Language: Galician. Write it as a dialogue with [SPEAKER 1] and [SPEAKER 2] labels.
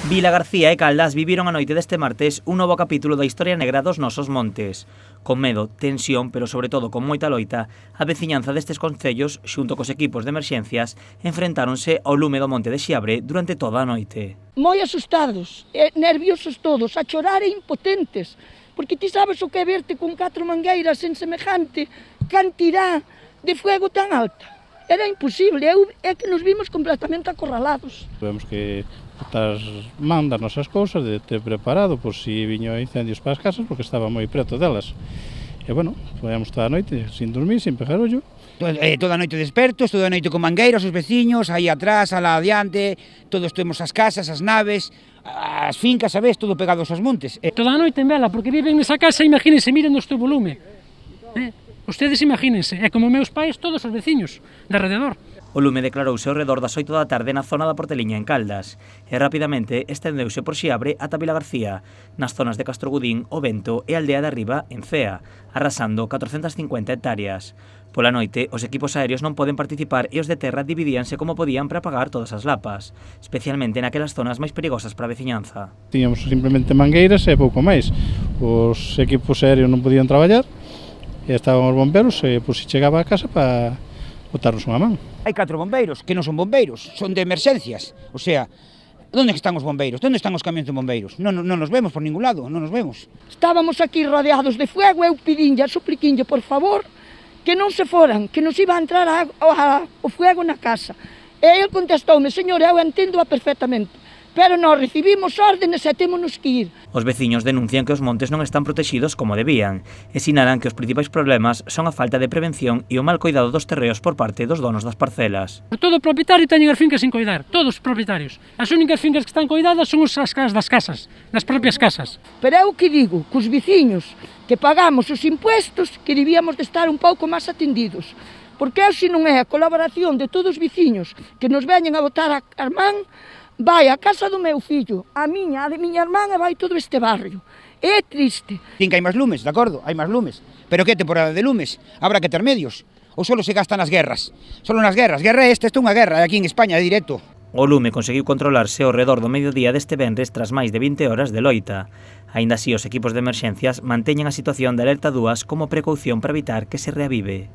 [SPEAKER 1] Vila García e Caldas viviron a noite deste martes un novo capítulo da historia negra dos nosos montes. Con medo, tensión, pero sobre todo con moita loita, a veciñanza destes concellos, xunto cos equipos de emerxencias, enfrentáronse ao lume do monte de Xiabre durante toda a noite.
[SPEAKER 2] Moi asustados, nerviosos todos, a chorar e impotentes, porque ti sabes o que é verte con 4 mangueiras en semejante cantidad de fuego tan alta. Era imposible, é que nos vimos completamente acorralados.
[SPEAKER 3] Tuvemos que botar man das nosas cousas, de ter preparado por si viño incendios para as casas, porque estaba moi preto delas. E bueno, podíamos toda a noite sin dormir, sin pegar ollo.
[SPEAKER 4] Toda a noite despertos, toda a noite con mangueiras, os veciños, aí atrás, alá adiante, todos temos as casas, as naves, as fincas, sabes, todo pegados aos montes.
[SPEAKER 5] Toda a noite en vela, porque viven nesa casa, imagínense, miren o volume. Ustedes imagínense, é como meus pais, todos os veciños de alrededor.
[SPEAKER 1] O lume declarouse ao redor das 8 da tarde na zona da Porteliña en Caldas e rapidamente estendeuse por Xiabre ata Vila García, nas zonas de Castrogudín, O Vento e Aldea de Arriba en Cea, arrasando 450 hectáreas. Pola noite, os equipos aéreos non poden participar e os de terra dividíanse como podían para apagar todas as lapas, especialmente naquelas zonas máis perigosas para a veciñanza.
[SPEAKER 3] Tiñamos simplemente mangueiras e pouco máis. Os equipos aéreos non podían traballar e estaban os bomberos e por si chegaba a casa para botarnos unha man.
[SPEAKER 4] Hai 4 bombeiros, que non son bombeiros, son de emerxencias. O sea, onde están os bombeiros? Onde están os camións de bombeiros? Non nos vemos por ningún lado, non nos vemos.
[SPEAKER 2] Estábamos aquí rodeados de fuego, eu pedinlle, supliquinlle, por favor, que non se foran, que nos iba a entrar o fuego na casa. E el contestoume, señor, eu entendo-a perfectamente, pero nós recibimos órdenes e témonos que ir.
[SPEAKER 1] Os veciños denuncian que os montes non están protexidos como debían e sinalan que os principais problemas son a falta de prevención e o mal cuidado dos terreos por parte dos donos das parcelas.
[SPEAKER 5] Todo propietario teñen as fincas sin coidar, todos os propietarios. As únicas fincas que están coidadas son as casas das casas, das propias casas.
[SPEAKER 2] Pero eu que digo, cos veciños que pagamos os impuestos, que debíamos de estar un pouco máis atendidos. Porque se non é a colaboración de todos os veciños que nos veñen a botar a man, vai a casa do meu fillo, a de miña irmán e vai todo este barrio. É triste.
[SPEAKER 4] Din que hai máis lumes, de acordo, hai máis lumes. Pero que temporada de lumes? Habrá que ter medios. Ou solo se gastan nas guerras? Solo nas guerras. Guerra esta é unha guerra, aquí en España, directo.
[SPEAKER 1] O lume conseguiu controlarse ao redor do mediodía deste venres tras máis de 20 horas de loita. Aínda así, os equipos de emerxencias manteñen a situación de alerta 2 como precaución para evitar que se reavive.